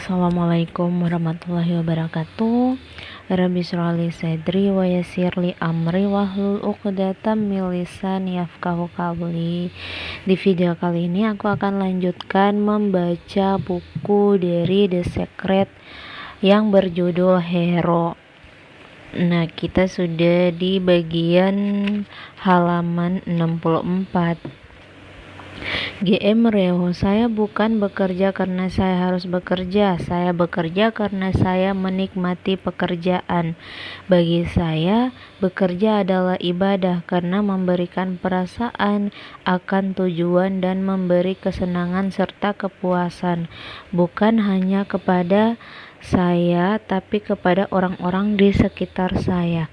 Assalamualaikum warahmatullahi wabarakatuh. Rabbi shrah li sadri wa yassir li amri wahlul 'uqdatam min lisani yafqahu qawli. Di video kali ini aku akan lanjutkan membaca buku dari The Secret yang berjudul Hero. Nah, kita sudah di bagian halaman 64. GM Reo, saya bukan bekerja karena saya harus bekerja. Saya bekerja karena saya menikmati pekerjaan. Bagi saya, bekerja adalah ibadah karena memberikan perasaan akan tujuan dan memberi kesenangan serta kepuasan, bukan hanya kepada saya, tapi kepada orang-orang di sekitar saya.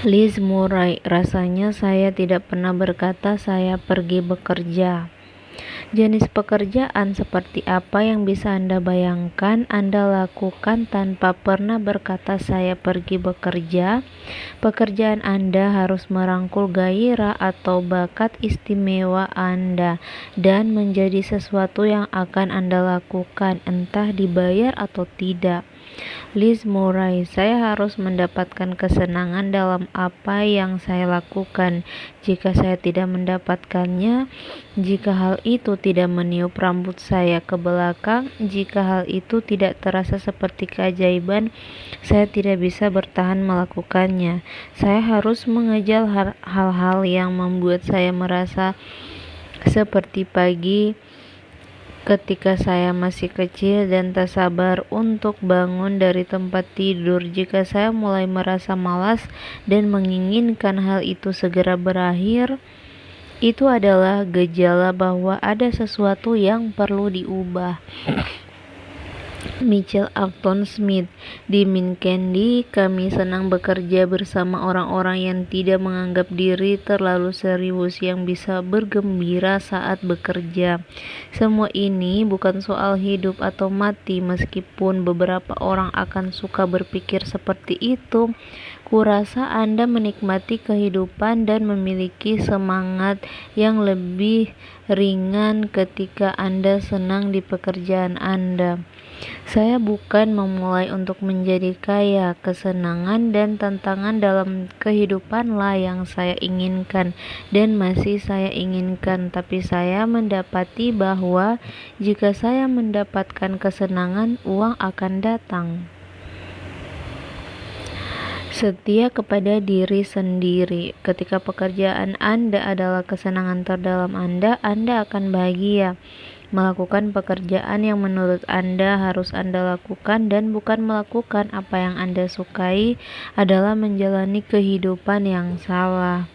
Liz Murray, rasanya saya tidak pernah berkata saya pergi bekerja. Jenis pekerjaan seperti apa yang bisa Anda bayangkan Anda lakukan tanpa pernah berkata saya pergi bekerja? Pekerjaan Anda harus merangkul gairah atau bakat istimewa Anda dan menjadi sesuatu yang akan Anda lakukan, entah dibayar atau tidak. Liz Murray, saya harus mendapatkan kesenangan dalam apa yang saya lakukan. Jika saya tidak mendapatkannya, jika hal itu tidak meniup rambut saya ke belakang, jika hal itu tidak terasa seperti keajaiban, saya tidak bisa bertahan melakukannya. Saya harus mengejar hal-hal yang membuat saya merasa seperti pagi ketika saya masih kecil dan tak sabar untuk bangun dari tempat tidur. Jika saya mulai merasa malas dan menginginkan hal itu segera berakhir, itu adalah gejala bahwa ada sesuatu yang perlu diubah. Mitchell Acton Smith, di Min Candy, kami senang bekerja bersama orang-orang yang tidak menganggap diri terlalu serius, yang bisa bergembira saat bekerja. Semua ini bukan soal hidup atau mati, meskipun beberapa orang akan suka berpikir seperti itu. Kurasa Anda menikmati kehidupan dan memiliki semangat yang lebih ringan ketika Anda senang di pekerjaan Anda. Saya bukan memulai untuk menjadi kaya. Kesenangan dan tantangan dalam kehidupanlah yang saya inginkan dan masih saya inginkan, tapi saya mendapati bahwa jika saya mendapatkan kesenangan, uang akan datang. Setia kepada diri sendiri. Ketika pekerjaan Anda adalah kesenangan terdalam Anda akan bahagia. Melakukan pekerjaan yang menurut Anda harus Anda lakukan dan bukan melakukan apa yang Anda sukai adalah menjalani kehidupan yang salah.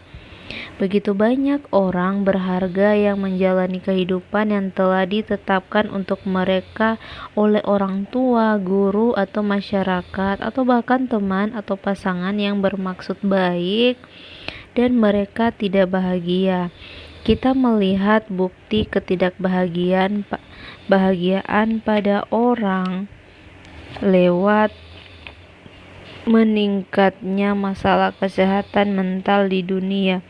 Begitu banyak orang berharga yang menjalani kehidupan yang telah ditetapkan untuk mereka oleh orang tua, guru, atau masyarakat, atau bahkan teman atau pasangan yang bermaksud baik, dan mereka tidak bahagia. Kita melihat bukti ketidakbahagiaan pada orang lewat meningkatnya masalah kesehatan mental di dunia.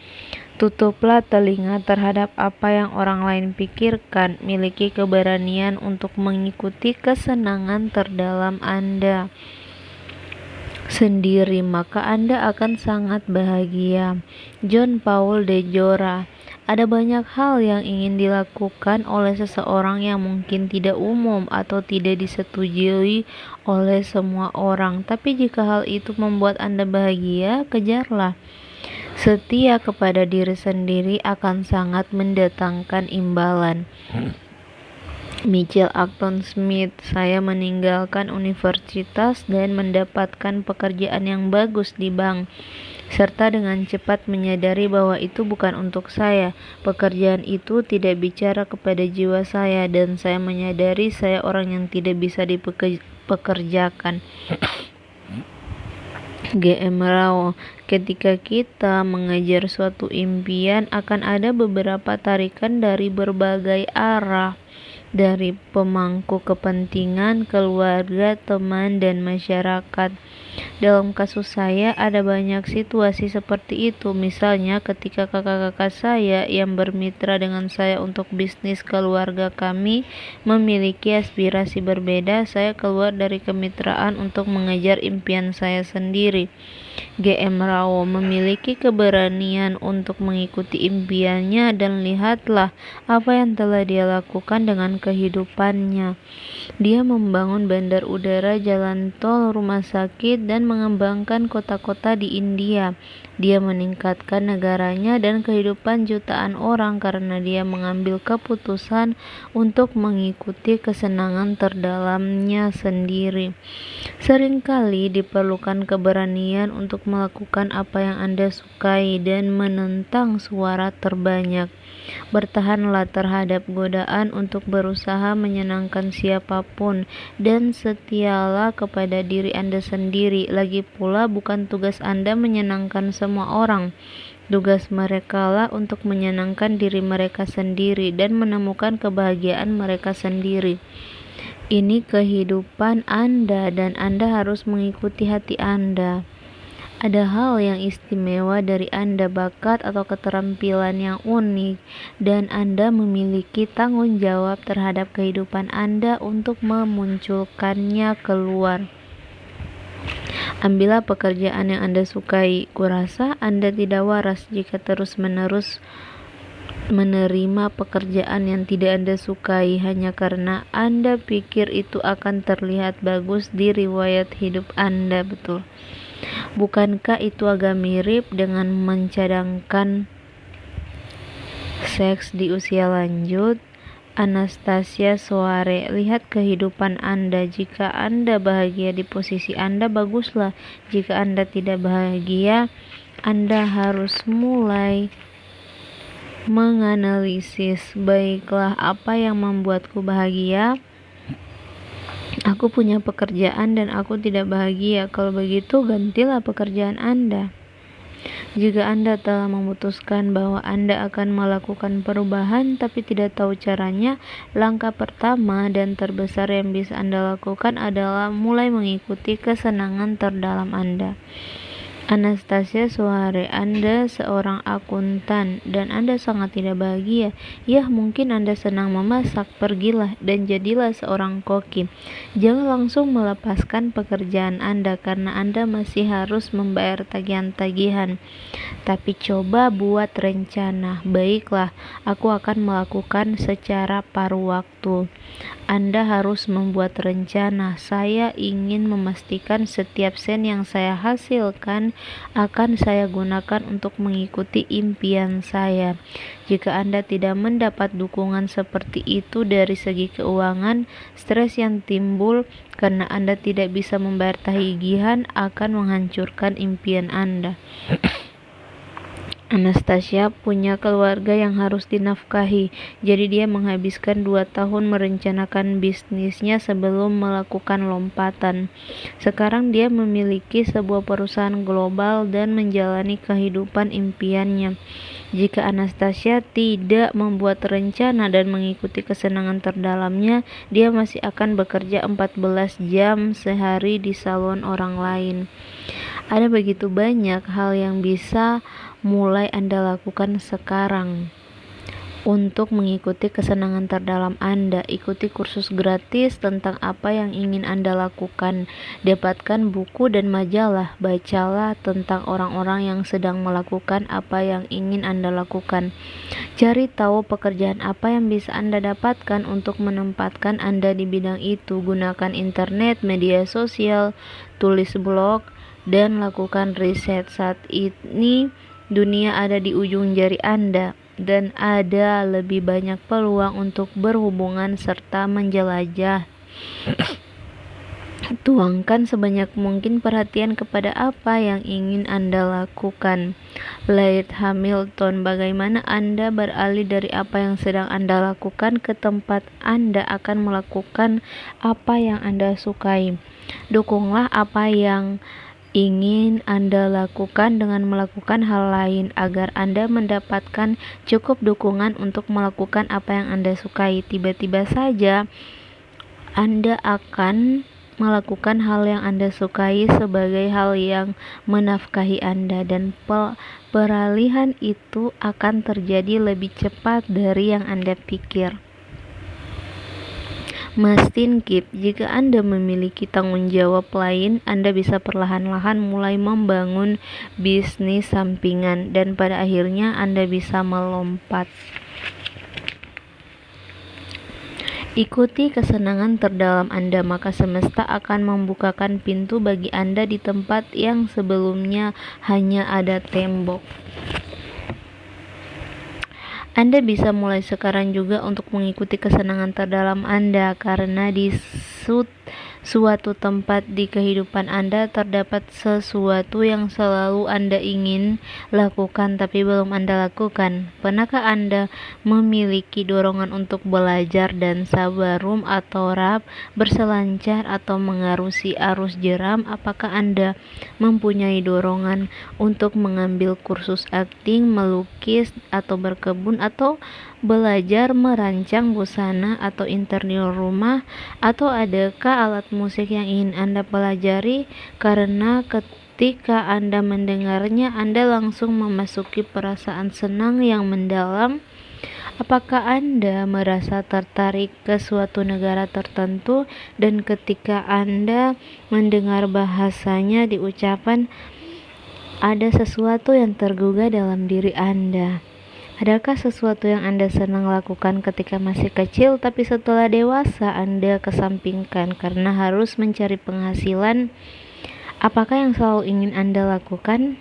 Tutuplah telinga terhadap apa yang orang lain pikirkan. Miliki keberanian untuk mengikuti kesenangan terdalam Anda sendiri, maka Anda akan sangat bahagia. John Paul de Jora. Ada banyak hal yang ingin dilakukan oleh seseorang yang mungkin tidak umum atau tidak disetujui oleh semua orang, tapi jika hal itu membuat Anda bahagia, kejarlah. Setia kepada diri sendiri akan sangat mendatangkan imbalan. Mitchell Acton Smith, saya meninggalkan universitas dan mendapatkan pekerjaan yang bagus di bank, serta dengan cepat menyadari bahwa itu bukan untuk saya. Pekerjaan itu tidak bicara kepada jiwa saya, dan saya menyadari saya orang yang tidak bisa dipekerjakan. GM Rao, ketika kita mengejar suatu impian, akan ada beberapa tarikan dari berbagai arah. Dari pemangku kepentingan, keluarga, teman, dan masyarakat. Dalam kasus saya, ada banyak situasi seperti itu. Misalnya, ketika kakak-kakak saya yang bermitra dengan saya untuk bisnis keluarga kami memiliki aspirasi berbeda, saya keluar dari kemitraan untuk mengejar impian saya sendiri. GM Rao memiliki keberanian untuk mengikuti impiannya dan lihatlah apa yang telah dia lakukan dengan kehidupannya. Dia membangun bandar udara, jalan tol, rumah sakit, dan mengembangkan kota-kota di India. Dia meningkatkan negaranya dan kehidupan jutaan orang karena dia mengambil keputusan untuk mengikuti kesenangan terdalamnya sendiri. Seringkali diperlukan keberanian untuk melakukan apa yang Anda sukai dan menentang suara terbanyak. Bertahanlah terhadap godaan untuk berusaha menyenangkan siapapun dan setialah kepada diri Anda sendiri. Lagi pula bukan tugas Anda menyenangkan semua orang. Tugas merekalah untuk menyenangkan diri mereka sendiri dan menemukan kebahagiaan mereka sendiri. Ini kehidupan Anda dan Anda harus mengikuti hati Anda. Ada hal yang istimewa dari Anda, bakat atau keterampilan yang unik, dan Anda memiliki tanggung jawab terhadap kehidupan Anda untuk memunculkannya keluar. Ambillah pekerjaan yang Anda sukai. Kurasa Anda tidak waras jika terus-menerus menerima pekerjaan yang tidak Anda sukai hanya karena Anda pikir itu akan terlihat bagus di riwayat hidup Anda. Betul. Bukankah itu agak mirip dengan mencadangkan seks di usia lanjut? Anastasia Soare, lihat kehidupan Anda. Jika Anda bahagia di posisi Anda, baguslah. Jika Anda tidak bahagia, Anda harus mulai menganalisis, baiklah, apa yang membuatku bahagia? Aku punya pekerjaan dan aku tidak bahagia. Kalau begitu, gantilah pekerjaan Anda. Jika Anda telah memutuskan bahwa Anda akan melakukan perubahan tapi tidak tahu caranya, langkah pertama dan terbesar yang bisa Anda lakukan adalah mulai mengikuti kesenangan terdalam Anda. Anastasia Soare, Anda seorang akuntan dan Anda sangat tidak bahagia. Ya, mungkin Anda senang memasak. Pergilah dan jadilah seorang koki. Jangan langsung melepaskan pekerjaan Anda karena Anda masih harus membayar tagihan-tagihan. Tapi coba buat rencana. Baiklah, aku akan melakukan secara paruh waktu. Anda harus membuat rencana. Saya ingin memastikan setiap sen yang saya hasilkan akan saya gunakan untuk mengikuti impian saya. Jika Anda tidak mendapat dukungan seperti itu dari segi keuangan, stres yang timbul karena Anda tidak bisa membayar tagihan akan menghancurkan impian Anda. Anastasia punya keluarga yang harus dinafkahi, jadi dia menghabiskan 2 tahun merencanakan bisnisnya sebelum melakukan lompatan. Sekarang dia memiliki sebuah perusahaan global dan menjalani kehidupan impiannya. Jika Anastasia tidak membuat rencana dan mengikuti kesenangan terdalamnya, dia masih akan bekerja 14 jam sehari di salon orang lain. Ada begitu banyak hal yang bisa mulai Anda lakukan sekarang untuk mengikuti kesenangan terdalam Anda. Ikuti kursus gratis tentang apa yang ingin Anda lakukan. Dapatkan buku dan majalah. Bacalah tentang orang-orang yang sedang melakukan apa yang ingin Anda lakukan. Cari tahu pekerjaan apa yang bisa Anda dapatkan untuk menempatkan Anda di bidang itu. Gunakan internet, media sosial, tulis blog, dan lakukan riset. Saat ini dunia ada di ujung jari Anda dan ada lebih banyak peluang untuk berhubungan serta menjelajah. Tuangkan sebanyak mungkin perhatian kepada apa yang ingin Anda lakukan. Laird Hamilton, bagaimana Anda beralih dari apa yang sedang Anda lakukan ke tempat Anda akan melakukan apa yang Anda sukai. Dukunglah apa yang ingin Anda lakukan dengan melakukan hal lain agar Anda mendapatkan cukup dukungan untuk melakukan apa yang Anda sukai. Tiba-tiba saja Anda akan melakukan hal yang Anda sukai sebagai hal yang menafkahi Anda, dan peralihan itu akan terjadi lebih cepat dari yang Anda pikir. Mastin Kip, jika Anda memiliki tanggung jawab lain, Anda bisa perlahan-lahan mulai membangun bisnis sampingan, dan pada akhirnya Anda bisa melompat. Ikuti kesenangan terdalam Anda, maka semesta akan membukakan pintu bagi Anda di tempat yang sebelumnya hanya ada tembok. Anda bisa mulai sekarang juga untuk mengikuti kesenangan terdalam Anda, karena di suatu tempat di kehidupan Anda terdapat sesuatu yang selalu Anda ingin lakukan tapi belum Anda lakukan. Pernahkah Anda memiliki dorongan untuk belajar dan sabarum atau rap, berselancar atau mengarusi arus jeram? Apakah Anda mempunyai dorongan untuk mengambil kursus akting, melukis, atau berkebun, atau belajar merancang busana atau interior rumah? Atau adakah alat musik yang ingin Anda pelajari karena ketika Anda mendengarnya Anda langsung memasuki perasaan senang yang mendalam? Apakah Anda merasa tertarik ke suatu negara tertentu dan ketika Anda mendengar bahasanya diucapkan ada sesuatu yang tergugah dalam diri Anda? Adakah sesuatu yang Anda senang lakukan ketika masih kecil, tapi setelah dewasa Anda kesampingkan karena harus mencari penghasilan? Apakah yang selalu ingin Anda lakukan?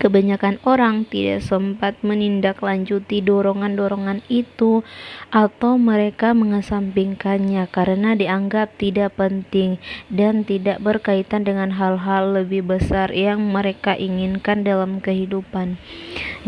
Kebanyakan orang tidak sempat menindaklanjuti dorongan-dorongan itu, atau mereka mengesampingkannya karena dianggap tidak penting dan tidak berkaitan dengan hal-hal lebih besar yang mereka inginkan dalam kehidupan.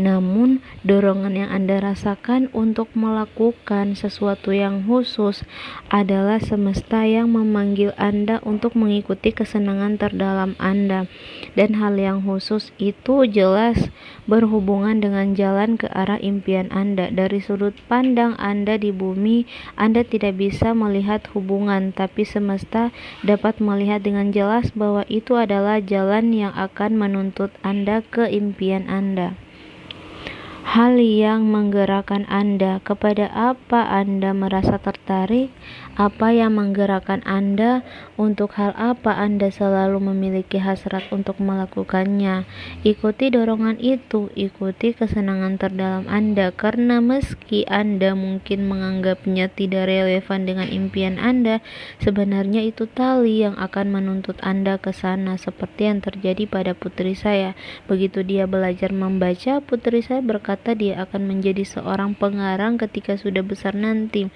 Namun, dorongan yang Anda rasakan untuk melakukan sesuatu yang khusus adalah semesta yang memanggil Anda untuk mengikuti kesenangan terdalam Anda, dan hal yang khusus itu jelas berhubungan dengan jalan ke arah impian Anda. Dari sudut pandang Anda di bumi, Anda tidak bisa melihat hubungan, tapi semesta dapat melihat dengan jelas bahwa itu adalah jalan yang akan menuntut Anda ke impian Anda. Hal yang menggerakkan Anda, kepada apa Anda merasa tertarik, apa yang menggerakkan Anda, untuk hal apa Anda selalu memiliki hasrat untuk melakukannya. Ikuti dorongan itu, ikuti kesenangan terdalam Anda, karena meski Anda mungkin menganggapnya tidak relevan dengan impian Anda, sebenarnya itu tali yang akan menuntut Anda ke sana, seperti yang terjadi pada putri saya. Begitu dia belajar membaca, putri saya berkata dia akan menjadi seorang pengarang ketika sudah besar nanti.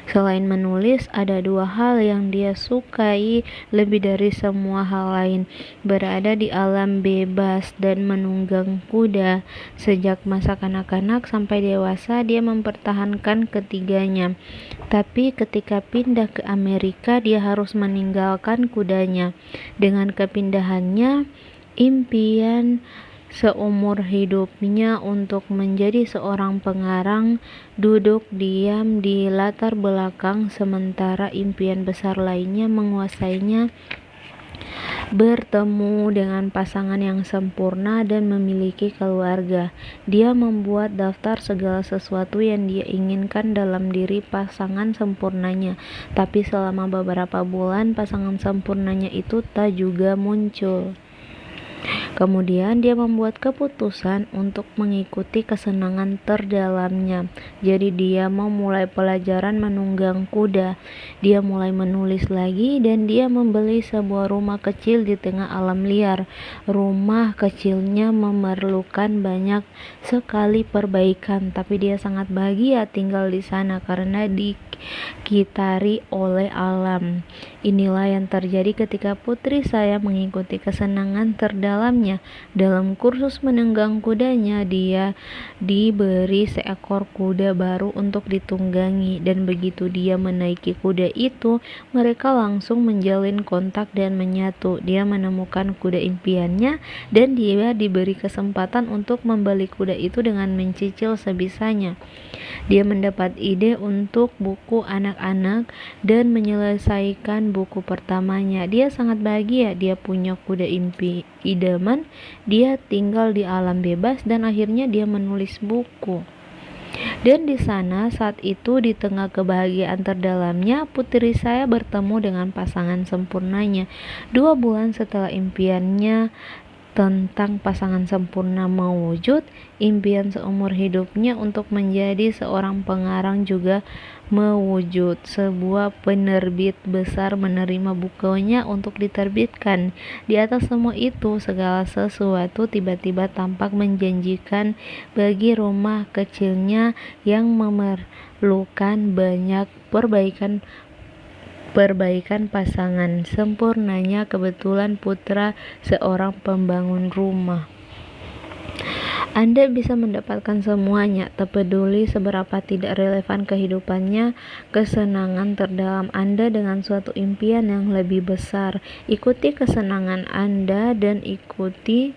Selain menulis, ada dua hal yang dia sukai lebih dari semua hal lain: berada di alam bebas dan menunggang kuda. Sejak masa kanak-kanak sampai dewasa, dia mempertahankan ketiganya. Tapi ketika pindah ke Amerika, dia harus meninggalkan kudanya. Dengan kepindahannya, impian seumur hidupnya untuk menjadi seorang pengarang duduk diam di latar belakang, sementara impian besar lainnya menguasainya: bertemu dengan pasangan yang sempurna dan memiliki keluarga. Dia membuat daftar segala sesuatu yang dia inginkan dalam diri pasangan sempurnanya, tapi selama beberapa bulan pasangan sempurnanya itu tak juga muncul. Kemudian dia membuat keputusan untuk mengikuti kesenangan terdalamnya. Jadi dia memulai pelajaran menunggang kuda. Dia mulai menulis lagi dan dia membeli sebuah rumah kecil di tengah alam liar. Rumah kecilnya memerlukan banyak sekali perbaikan, tapi dia sangat bahagia tinggal di sana karena dikitari oleh alam. Inilah yang terjadi ketika putri saya mengikuti kesenangan terdalamnya impiannya. Dalam kursus menunggang kudanya, dia diberi seekor kuda baru untuk ditunggangi, dan begitu dia menaiki kuda itu, mereka langsung menjalin kontak dan menyatu. Dia menemukan kuda impiannya, dan dia diberi kesempatan untuk membeli kuda itu dengan mencicil sebisanya. Dia mendapat ide untuk buku anak-anak dan menyelesaikan buku pertamanya. Dia sangat bahagia, dia punya kuda idaman, dia tinggal di alam bebas, dan akhirnya dia menulis buku. Dan di sana saat itu, di tengah kebahagiaan terdalamnya, putri saya bertemu dengan pasangan sempurnanya. 2 bulan setelah impiannya tentang pasangan sempurna mewujud, impian seumur hidupnya untuk menjadi seorang pengarang juga mewujud. Sebuah penerbit besar menerima bukunya untuk diterbitkan. Di atas semua itu, segala sesuatu tiba-tiba tampak menjanjikan bagi rumah kecilnya yang memerlukan banyak perbaikan pasangan sempurnanya kebetulan putra seorang pembangun rumah. Anda bisa mendapatkan semuanya, tak peduli seberapa tidak relevan kehidupannya, kesenangan terdalam Anda dengan suatu impian yang lebih besar. Ikuti kesenangan Anda dan ikuti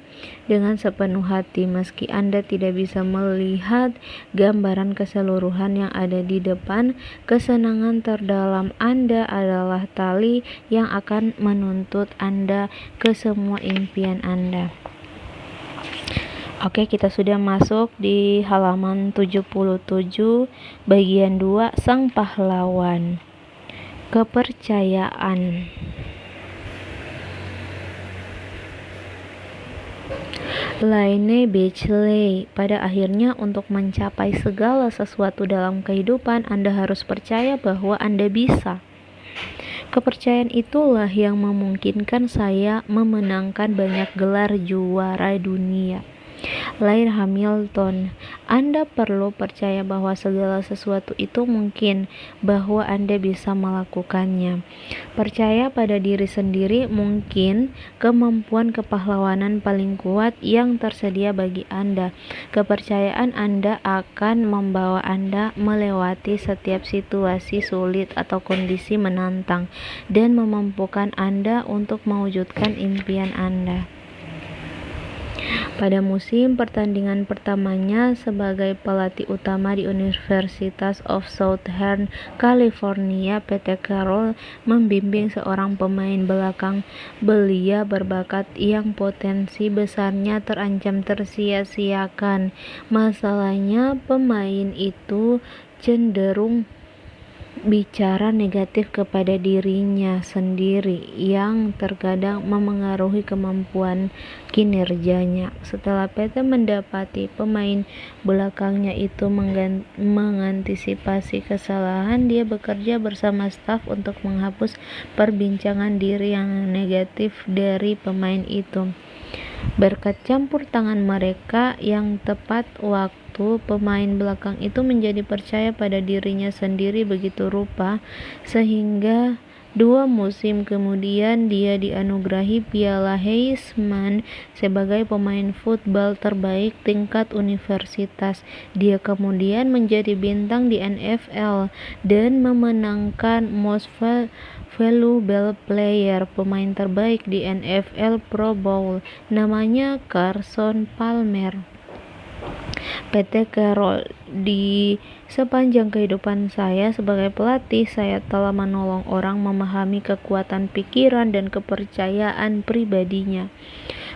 dengan sepenuh hati. Meski Anda tidak bisa melihat gambaran keseluruhan yang ada di depan, kesenangan terdalam Anda adalah tali yang akan menuntut Anda ke semua impian Anda. Oke, kita sudah masuk di halaman 77 bagian 2, Sang Pahlawan. Kepercayaan. Laine Bechley, pada akhirnya untuk mencapai segala sesuatu dalam kehidupan, Anda harus percaya bahwa Anda bisa. Kepercayaan itulah yang memungkinkan saya memenangkan banyak gelar juara dunia. Lair Hamilton, Anda perlu percaya bahwa segala sesuatu itu mungkin, bahwa Anda bisa melakukannya. Percaya pada diri sendiri mungkin kemampuan kepahlawanan paling kuat yang tersedia bagi Anda. Kepercayaan Anda akan membawa Anda melewati setiap situasi sulit atau kondisi menantang dan memampukan Anda untuk mewujudkan impian Anda. Pada musim pertandingan pertamanya sebagai pelatih utama di University of Southern California, Pete Carroll membimbing seorang pemain belakang belia berbakat yang potensi besarnya terancam tersia-siakan. Masalahnya, pemain itu cenderung bicara negatif kepada dirinya sendiri yang terkadang memengaruhi kemampuan kinerjanya. Setelah Pete mendapati pemain belakangnya itu mengantisipasi kesalahan, dia bekerja bersama staf untuk menghapus perbincangan diri yang negatif dari pemain itu. Berkat campur tangan mereka yang tepat waktu, pemain belakang itu menjadi percaya pada dirinya sendiri begitu rupa, sehingga 2 musim kemudian dia dianugerahi Piala Heisman sebagai pemain football terbaik tingkat universitas. Dia kemudian menjadi bintang di NFL dan memenangkan Most Valuable Player, pemain terbaik di NFL Pro Bowl. Namanya Carson Palmer. Pete Carroll, di sepanjang kehidupan saya sebagai pelatih, saya telah menolong orang memahami kekuatan pikiran dan kepercayaan pribadinya.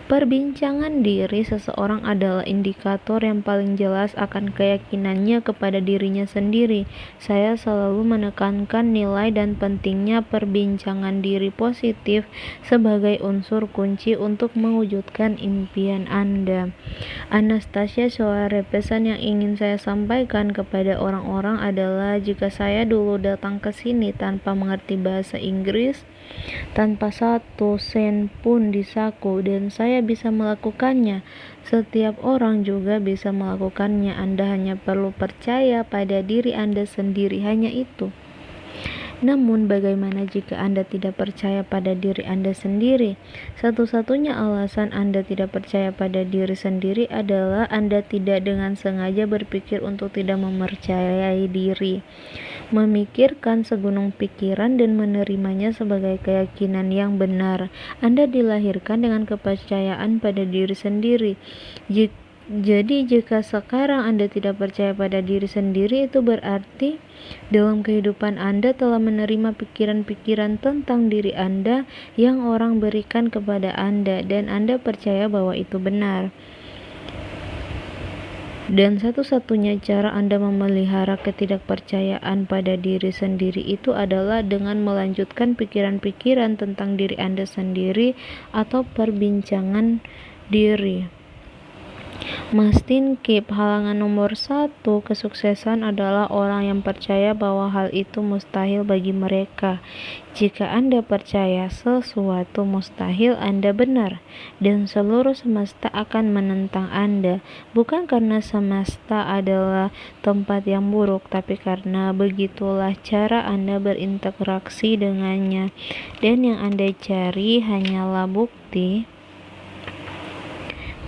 Perbincangan diri seseorang adalah indikator yang paling jelas akan keyakinannya kepada dirinya sendiri. Saya selalu menekankan nilai dan pentingnya perbincangan diri positif sebagai unsur kunci untuk mewujudkan impian Anda. Anastasia Soare, pesan yang ingin saya sampaikan kepada orang-orang adalah jika saya dulu datang ke sini tanpa mengerti bahasa Inggris, tanpa 1 sen pun di saku, dan saya bisa melakukannya, setiap orang juga bisa melakukannya. Anda hanya perlu percaya pada diri Anda sendiri, hanya itu. Namun, bagaimana jika Anda tidak percaya pada diri Anda sendiri? Satu-satunya alasan Anda tidak percaya pada diri sendiri adalah Anda tidak dengan sengaja berpikir untuk tidak mempercayai diri, memikirkan segunung pikiran dan menerimanya sebagai keyakinan yang benar. Anda dilahirkan dengan kepercayaan pada diri sendiri. Jadi jika sekarang Anda tidak percaya pada diri sendiri, itu berarti dalam kehidupan Anda telah menerima pikiran-pikiran tentang diri Anda yang orang berikan kepada Anda, dan Anda percaya bahwa itu benar. Dan satu-satunya cara Anda memelihara ketidakpercayaan pada diri sendiri itu adalah dengan melanjutkan pikiran-pikiran tentang diri Anda sendiri atau perbincangan diri. Mastin Kip, halangan nomor 1 kesuksesan adalah orang yang percaya bahwa hal itu mustahil bagi mereka. Jika Anda percaya sesuatu mustahil, Anda benar, dan seluruh semesta akan menentang Anda, bukan karena semesta adalah tempat yang buruk, tapi karena begitulah cara Anda berinteraksi dengannya, dan yang Anda cari hanyalah bukti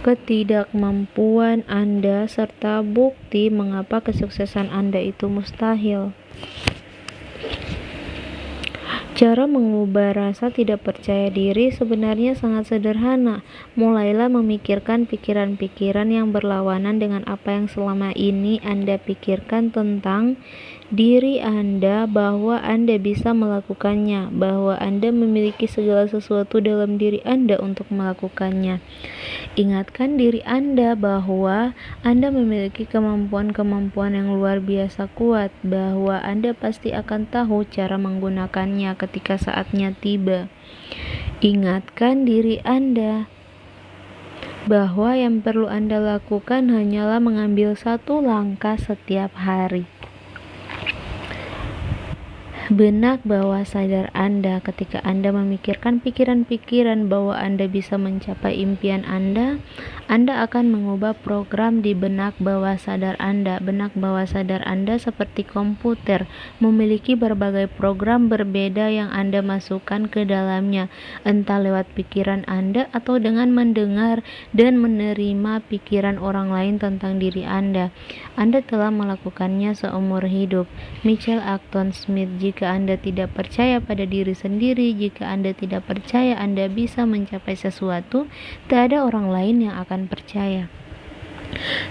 ketidakmampuan Anda serta bukti mengapa kesuksesan Anda itu mustahil. Cara mengubah rasa tidak percaya diri sebenarnya sangat sederhana. Mulailah memikirkan pikiran-pikiran yang berlawanan dengan apa yang selama ini Anda pikirkan tentang diri Anda, bahwa Anda bisa melakukannya, bahwa Anda memiliki segala sesuatu dalam diri Anda untuk melakukannya. Ingatkan diri Anda bahwa Anda memiliki kemampuan-kemampuan yang luar biasa kuat, bahwa Anda pasti akan tahu cara menggunakannya ketika saatnya tiba. Ingatkan diri Anda bahwa yang perlu Anda lakukan hanyalah mengambil satu langkah setiap hari. Benak bawah sadar Anda, ketika Anda memikirkan pikiran-pikiran bahwa Anda bisa mencapai impian Anda akan mengubah program di benak bawah sadar Anda. Benak bawah sadar Anda seperti komputer, memiliki berbagai program berbeda yang Anda masukkan ke dalamnya, entah lewat pikiran Anda atau dengan mendengar dan menerima pikiran orang lain tentang diri Anda. Anda telah melakukannya seumur hidup. Michael Acton Smith. Jika Anda tidak percaya pada diri sendiri, jika Anda tidak percaya Anda bisa mencapai sesuatu, tak ada orang lain yang akan percaya.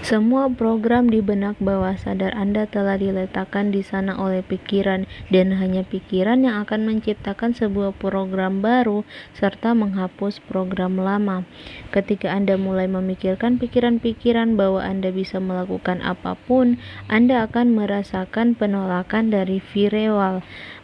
Semua program di benak bawah sadar Anda telah diletakkan di sana oleh pikiran, dan hanya pikiran yang akan menciptakan sebuah program baru serta menghapus program lama. Ketika Anda mulai memikirkan pikiran-pikiran bahwa Anda bisa melakukan apapun, Anda akan merasakan penolakan dari firewall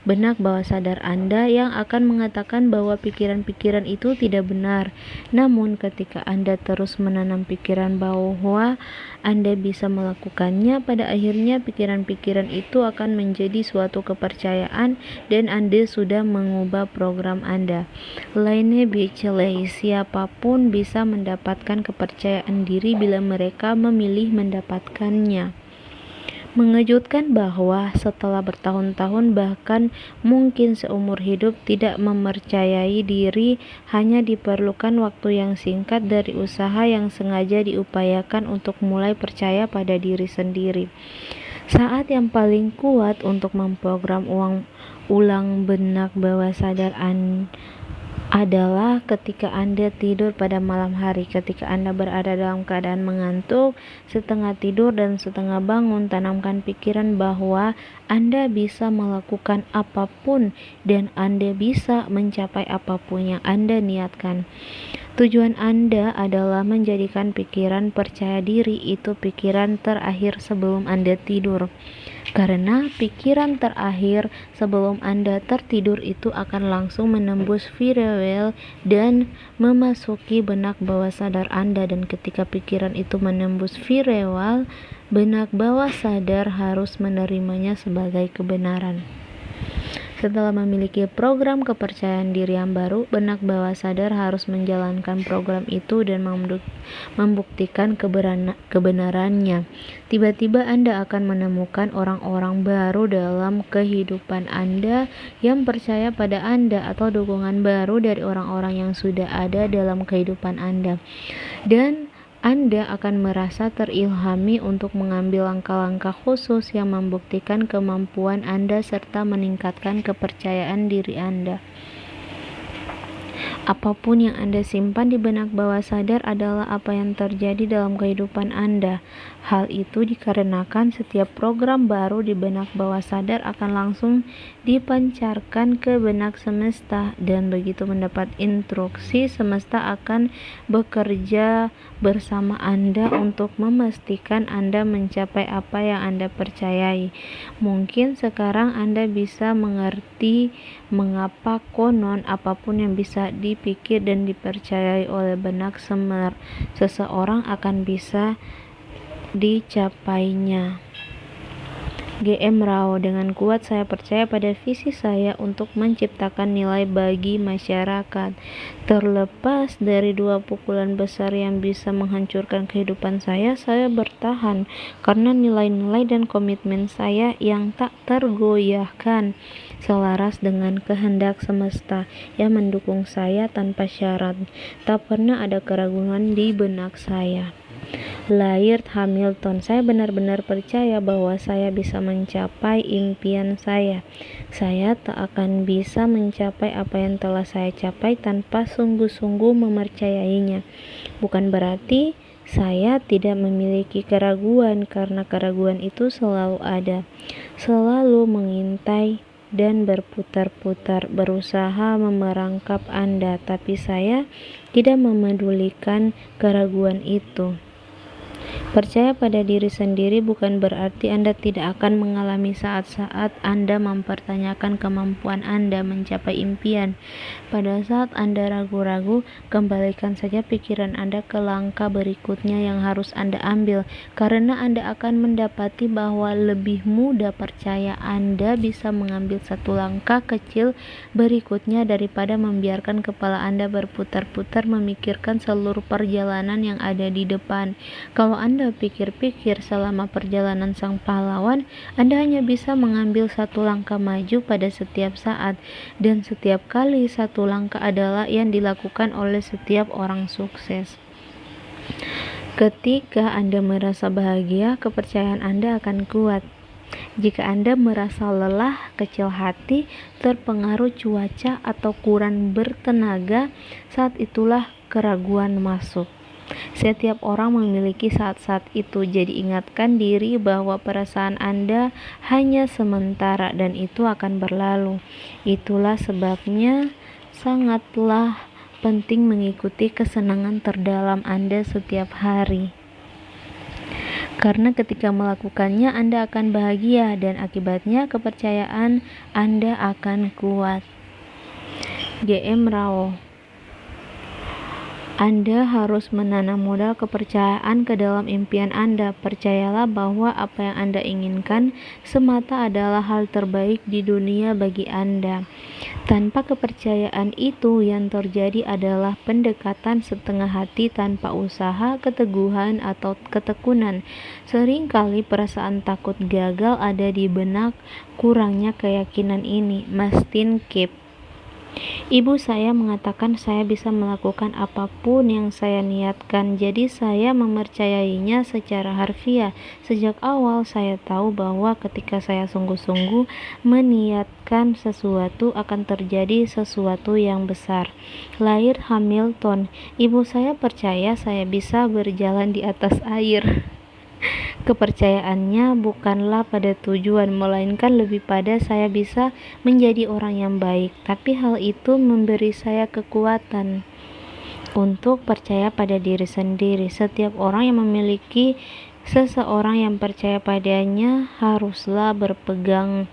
benak bawah sadar Anda yang akan mengatakan bahwa pikiran-pikiran itu tidak benar. Namun ketika Anda terus menanam pikiran bahwa Anda bisa melakukannya, pada akhirnya pikiran-pikiran itu akan menjadi suatu kepercayaan dan Anda sudah mengubah program Anda. Lainnya Bechley, siapapun bisa mendapatkan kepercayaan diri bila mereka memilih mendapatkannya. Mengejutkan bahwa setelah bertahun-tahun, bahkan mungkin seumur hidup, tidak mempercayai diri, hanya diperlukan waktu yang singkat dari usaha yang sengaja diupayakan untuk mulai percaya pada diri sendiri. Saat yang paling kuat untuk memprogram ulang benak bawah sadar adalah ketika Anda tidur pada malam hari. Ketika Anda berada dalam keadaan mengantuk, setengah tidur dan setengah bangun, tanamkan pikiran bahwa Anda bisa melakukan apapun dan Anda bisa mencapai apapun yang Anda niatkan. Tujuan Anda adalah menjadikan pikiran percaya diri itu pikiran terakhir sebelum Anda tidur. Karena pikiran terakhir sebelum Anda tertidur itu akan langsung menembus firewall dan memasuki benak bawah sadar Anda, dan ketika pikiran itu menembus firewall, benak bawah sadar harus menerimanya sebagai kebenaran. Setelah memiliki program kepercayaan diri yang baru, benak bawah sadar harus menjalankan program itu dan membuktikan kebenarannya. Tiba-tiba Anda akan menemukan orang-orang baru dalam kehidupan Anda yang percaya pada Anda, atau dukungan baru dari orang-orang yang sudah ada dalam kehidupan Anda. Dan Anda akan merasa terilhami untuk mengambil langkah-langkah khusus yang membuktikan kemampuan Anda serta meningkatkan kepercayaan diri Anda. Apapun yang Anda simpan di benak bawah sadar adalah apa yang terjadi dalam kehidupan Anda. Hal itu dikarenakan setiap program baru di benak bawah sadar akan langsung dipancarkan ke benak semesta, dan begitu mendapat instruksi, semesta akan bekerja bersama Anda untuk memastikan Anda mencapai apa yang Anda percayai. Mungkin sekarang Anda bisa mengerti mengapa konon apapun yang bisa dipikir dan dipercayai oleh benak seseorang akan bisa dicapainya. G.M. Rao, dengan kuat saya percaya pada visi saya untuk menciptakan nilai bagi masyarakat. Terlepas dari 2 pukulan besar yang bisa menghancurkan kehidupan saya bertahan karena nilai-nilai dan komitmen saya yang tak tergoyahkan, selaras dengan kehendak semesta yang mendukung saya tanpa syarat. Tak pernah ada keraguan di benak saya. Laird Hamilton, saya benar-benar percaya bahwa saya bisa mencapai impian saya. Saya tak akan bisa mencapai apa yang telah saya capai tanpa sungguh-sungguh mempercayainya. Bukan berarti saya tidak memiliki keraguan, karena keraguan itu selalu ada, selalu mengintai dan berputar-putar berusaha memerangkap Anda, tapi saya tidak memedulikan keraguan itu. Percaya pada diri sendiri bukan berarti Anda tidak akan mengalami saat-saat Anda mempertanyakan kemampuan Anda mencapai impian. Pada saat Anda ragu-ragu, kembalikan saja pikiran Anda ke langkah berikutnya yang harus Anda ambil, karena Anda akan mendapati bahwa lebih mudah percaya Anda bisa mengambil satu langkah kecil berikutnya daripada membiarkan kepala Anda berputar-putar memikirkan seluruh perjalanan yang ada di depan. Kalau Anda pikir-pikir selama perjalanan sang pahlawan, Anda hanya bisa mengambil satu langkah maju pada setiap saat, dan setiap kali satu langkah adalah yang dilakukan oleh setiap orang sukses. Ketika Anda merasa bahagia, kepercayaan Anda akan kuat. Jika Anda merasa lelah, kecil hati, terpengaruh cuaca, atau kurang bertenaga, saat itulah keraguan masuk. Setiap orang memiliki saat-saat itu, jadi ingatkan diri bahwa perasaan Anda hanya sementara dan itu akan berlalu. Itulah sebabnya sangatlah penting mengikuti kesenangan terdalam Anda setiap hari. Karena ketika melakukannya Anda akan bahagia, dan akibatnya kepercayaan Anda akan kuat. G.M. Rao, Anda harus menanam modal kepercayaan ke dalam impian Anda. Percayalah bahwa apa yang Anda inginkan semata adalah hal terbaik di dunia bagi Anda. Tanpa kepercayaan itu, yang terjadi adalah pendekatan setengah hati tanpa usaha, keteguhan, atau ketekunan. Seringkali perasaan takut gagal ada di benak kurangnya keyakinan ini. Mastin Kip. Ibu saya mengatakan saya bisa melakukan apapun yang saya niatkan, jadi saya mempercayainya secara harfiah. Sejak awal saya tahu bahwa ketika saya sungguh-sungguh meniatkan sesuatu, akan terjadi sesuatu yang besar. Laird Hamilton, ibu saya percaya saya bisa berjalan di atas air. Kepercayaannya bukanlah pada tujuan, melainkan lebih pada saya bisa menjadi orang yang baik. Tapi hal itu memberi saya kekuatan untuk percaya pada diri sendiri. Setiap orang yang memiliki seseorang yang percaya padanya haruslah berpegangan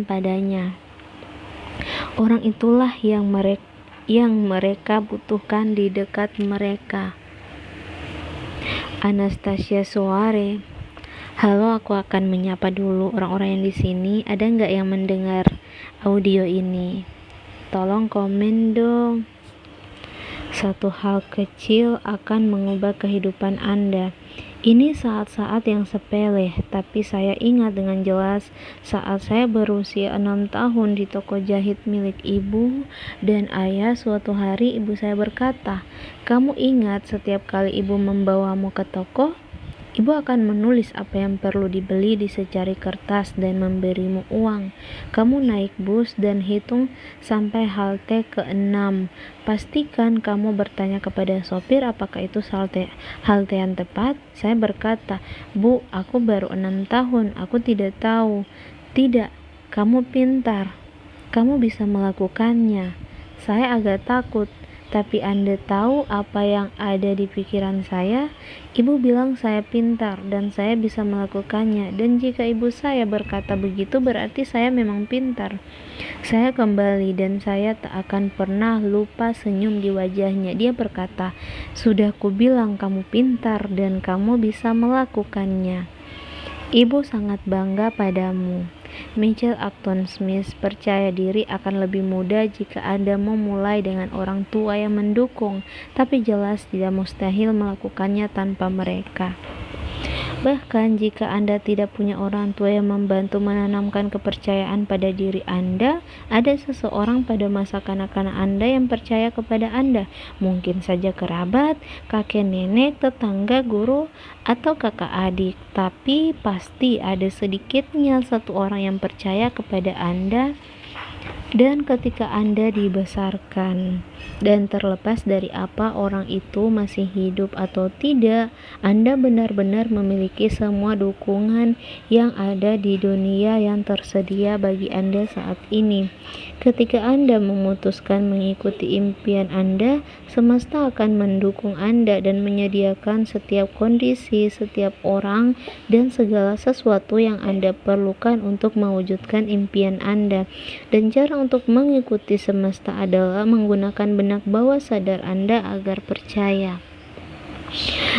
padanya. Orang itulah yang mereka butuhkan di dekat mereka. Anastasia Soare, Halo, aku akan menyapa dulu orang-orang yang di sini. Ada nggak yang mendengar audio ini? Tolong komen dong. Satu hal kecil akan mengubah kehidupan Anda. Ini saat-saat yang sepele, tapi saya ingat dengan jelas saat saya berusia 6 tahun di toko jahit milik ibu dan ayah. Suatu hari ibu saya berkata, "Kamu ingat setiap kali ibu membawamu ke toko? Ibu akan menulis apa yang perlu dibeli di secari kertas dan memberimu uang. Kamu naik bus dan hitung sampai halte ke-6. Pastikan kamu bertanya kepada sopir apakah itu halte yang tepat." Saya berkata, "Bu, aku baru 6 tahun, aku tidak tahu." "Tidak, kamu pintar. Kamu bisa melakukannya." Saya agak takut. "Tapi Anda tahu apa yang ada di pikiran saya?" Ibu bilang saya pintar dan saya bisa melakukannya, dan jika ibu saya berkata begitu berarti saya memang pintar. Saya kembali dan saya tak akan pernah lupa senyum di wajahnya. Dia berkata, "Sudah kubilang kamu pintar dan kamu bisa melakukannya." Ibu sangat bangga padamu. Michael Acton Smith percaya diri akan lebih mudah jika Anda memulai dengan orang tua yang mendukung, tapi jelas tidak mustahil melakukannya tanpa mereka. Bahkan jika Anda tidak punya orang tua yang membantu menanamkan kepercayaan pada diri Anda, ada seseorang pada masa kanak-kanak Anda yang percaya kepada Anda. Mungkin saja kerabat, kakek nenek, tetangga, guru, atau kakak adik. Tapi pasti ada sedikitnya satu orang yang percaya kepada Anda. Dan ketika Anda dibesarkan, dan terlepas dari apa orang itu masih hidup atau tidak, Anda benar-benar memiliki semua dukungan yang ada di dunia yang tersedia bagi Anda saat ini. Ketika Anda memutuskan mengikuti impian Anda, semesta akan mendukung Anda dan menyediakan setiap kondisi, setiap orang, dan segala sesuatu yang Anda perlukan untuk mewujudkan impian Anda. Dan cara untuk mengikuti semesta adalah menggunakan benak bawah sadar Anda agar percaya.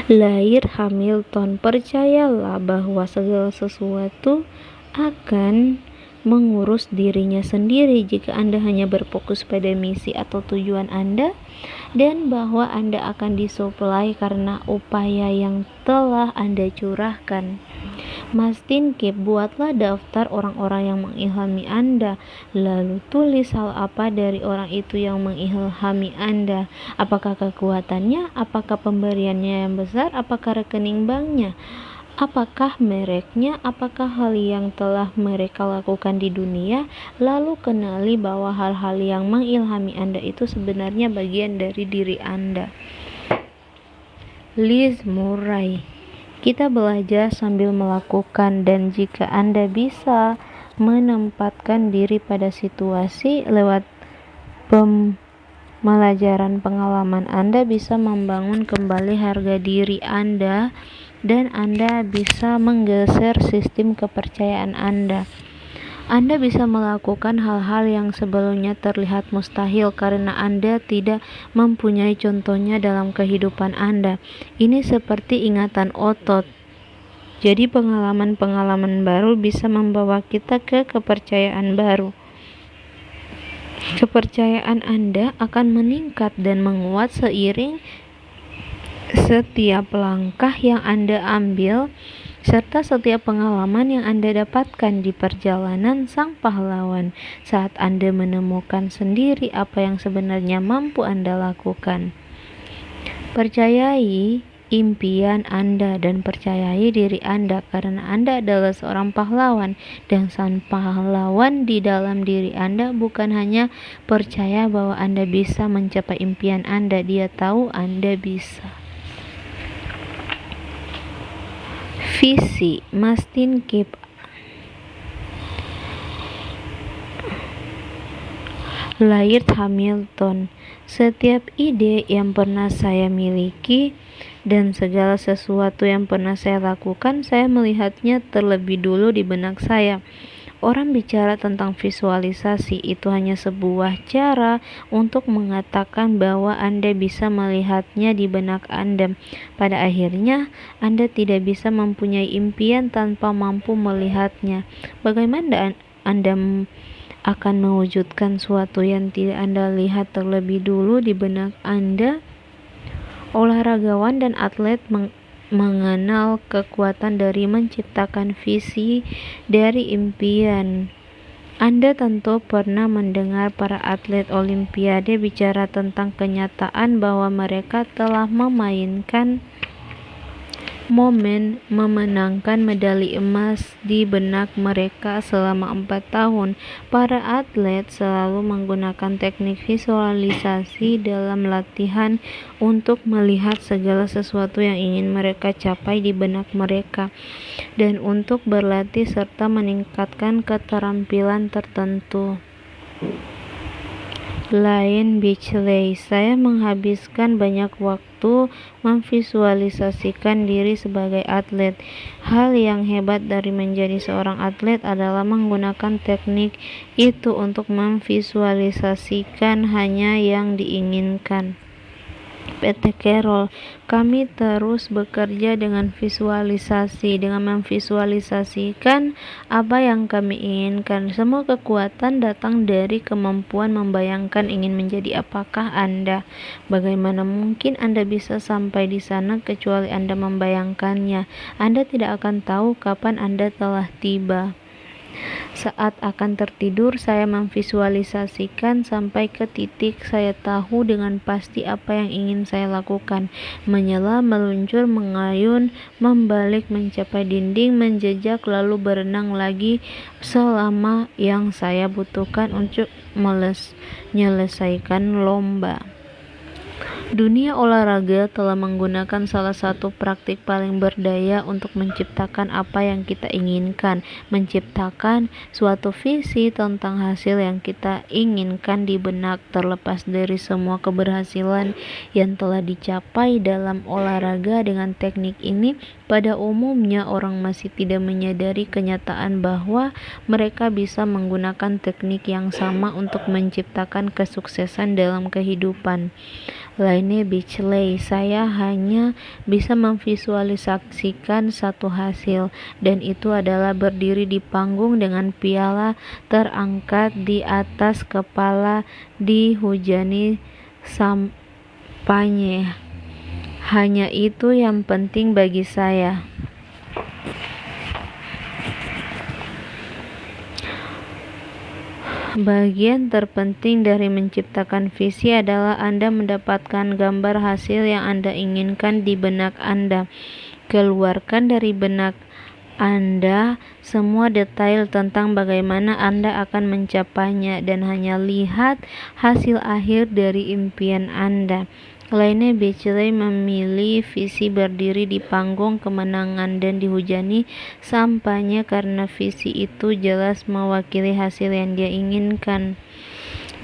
Laird Hamilton, percayalah bahwa segala sesuatu akan mengurus dirinya sendiri jika Anda hanya berfokus pada misi atau tujuan Anda, dan bahwa Anda akan disuplai karena upaya yang telah Anda curahkan. Mastin Kip, buatlah daftar orang-orang yang mengilhami Anda, lalu tulis hal apa dari orang itu yang mengilhami Anda. Apakah kekuatannya? Apakah pemberiannya yang besar? Apakah rekening banknya? Apakah mereknya? Apakah hal yang telah mereka lakukan di dunia? Lalu kenali bahwa hal-hal yang mengilhami Anda itu sebenarnya bagian dari diri Anda. Liz Murray. Kita belajar sambil melakukan, dan jika Anda bisa menempatkan diri pada situasi lewat pembelajaran pengalaman, Anda bisa membangun kembali harga diri Anda, dan Anda bisa menggeser sistem kepercayaan Anda. Anda bisa melakukan hal-hal yang sebelumnya terlihat mustahil karena Anda tidak mempunyai contohnya dalam kehidupan Anda. Ini seperti ingatan otot. Jadi pengalaman-pengalaman baru bisa membawa kita ke kepercayaan baru. Kepercayaan Anda akan meningkat dan menguat seiring setiap langkah yang Anda ambil, serta setiap pengalaman yang Anda dapatkan di perjalanan sang pahlawan. Saat Anda menemukan sendiri apa yang sebenarnya mampu Anda lakukan, percayai impian Anda dan percayai diri Anda, karena Anda adalah seorang pahlawan, dan sang pahlawan di dalam diri Anda bukan hanya percaya bahwa Anda bisa mencapai impian Anda, dia tahu Anda bisa. Visi, Mastin Kip. Laird Hamilton. Setiap ide yang pernah saya miliki dan segala sesuatu yang pernah saya lakukan, saya melihatnya terlebih dulu di benak saya. Orang bicara tentang visualisasi itu hanya sebuah cara untuk mengatakan bahwa Anda bisa melihatnya di benak Anda. Pada akhirnya, Anda tidak bisa mempunyai impian tanpa mampu melihatnya. Bagaimana Anda akan mewujudkan sesuatu yang tidak Anda lihat terlebih dulu di benak Anda? Olahragawan dan atlet mengenal kekuatan dari menciptakan visi dari impian. Anda tentu pernah mendengar para atlet Olimpiade bicara tentang kenyataan bahwa mereka telah memainkan momen memenangkan medali emas di benak mereka selama 4 tahun. Para atlet selalu menggunakan teknik visualisasi dalam latihan untuk melihat segala sesuatu yang ingin mereka capai di benak mereka dan untuk berlatih serta meningkatkan keterampilan tertentu. Lain Beachley, saya menghabiskan banyak waktu memvisualisasikan diri sebagai atlet. Hal yang hebat dari menjadi seorang atlet adalah menggunakan teknik itu untuk memvisualisasikan hanya yang diinginkan. PT Carroll, kami terus bekerja dengan visualisasi, dengan memvisualisasikan apa yang kami inginkan. Semua kekuatan datang dari kemampuan membayangkan ingin menjadi apakah Anda. Bagaimana mungkin Anda bisa sampai di sana kecuali Anda membayangkannya? Anda tidak akan tahu kapan Anda telah tiba. Saat akan tertidur, saya memvisualisasikan sampai ke titik saya tahu dengan pasti apa yang ingin saya lakukan. Menyela, meluncur, mengayun, membalik, mencapai dinding, menjejak, lalu berenang lagi selama yang saya butuhkan untuk menyelesaikan lomba. Dunia olahraga telah menggunakan salah satu praktik paling berdaya untuk menciptakan apa yang kita inginkan, menciptakan suatu visi tentang hasil yang kita inginkan di benak. Terlepas dari semua keberhasilan yang telah dicapai dalam olahraga dengan teknik ini, pada umumnya orang masih tidak menyadari kenyataan bahwa mereka bisa menggunakan teknik yang sama untuk menciptakan kesuksesan dalam kehidupan. Lainnya Beachley, saya hanya bisa memvisualisasikan satu hasil, dan itu adalah berdiri di panggung dengan piala terangkat di atas kepala dihujani sampanye. Hanya itu yang penting bagi saya. Bagian terpenting dari menciptakan visi adalah Anda mendapatkan gambar hasil yang Anda inginkan di benak Anda. Keluarkan dari benak Anda semua detail tentang bagaimana Anda akan mencapainya dan hanya lihat hasil akhir dari impian Anda. Lainnya Beachley memilih visi berdiri di panggung kemenangan dan dihujani sampahnya karena visi itu jelas mewakili hasil yang dia inginkan.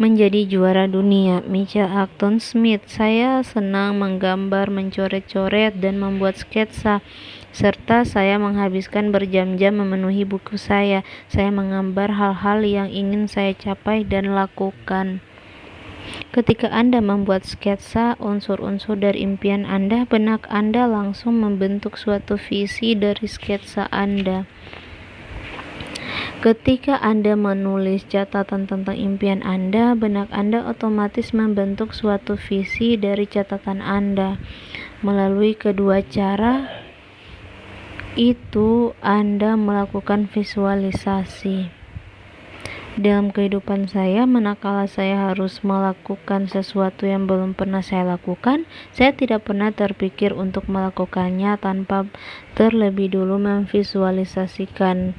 Menjadi juara dunia. Michael Acton Smith, saya senang menggambar, mencoret-coret, dan membuat sketsa, serta saya menghabiskan berjam-jam memenuhi buku saya. Saya menggambar hal-hal yang ingin saya capai dan lakukan. Ketika Anda membuat sketsa unsur-unsur dari impian Anda, benak Anda langsung membentuk suatu visi dari sketsa Anda. Ketika Anda menulis catatan tentang impian Anda, benak Anda otomatis membentuk suatu visi dari catatan Anda. Melalui kedua cara itu, Anda melakukan visualisasi. Dalam kehidupan saya, manakala saya harus melakukan sesuatu yang belum pernah saya lakukan, saya tidak pernah terpikir untuk melakukannya tanpa terlebih dulu memvisualisasikan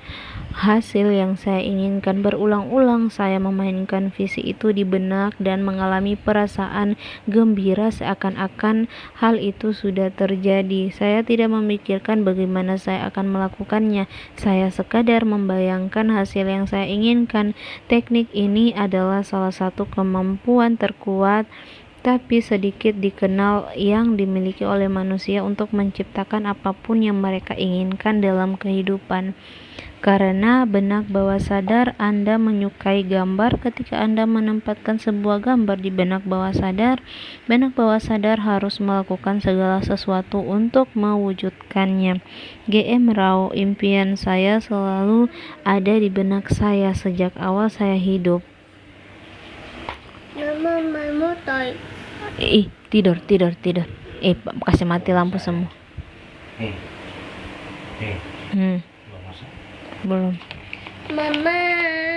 hasil yang saya inginkan. Berulang-ulang saya memainkan visi itu di benak dan mengalami perasaan gembira seakan-akan hal itu sudah terjadi. Saya tidak memikirkan bagaimana saya akan melakukannya. Saya sekadar membayangkan hasil yang saya inginkan. Teknik ini adalah salah satu kemampuan terkuat tapi sedikit dikenal yang dimiliki oleh manusia untuk menciptakan apapun yang mereka inginkan dalam kehidupan. Karena benak bawah sadar Anda menyukai gambar, ketika Anda menempatkan sebuah gambar di benak bawah sadar harus melakukan segala sesuatu untuk mewujudkannya. GM Rao, impian saya selalu ada di benak saya sejak awal saya hidup. Mama toy. Tidur. Kasih mati lampu semua. Belum. Mama.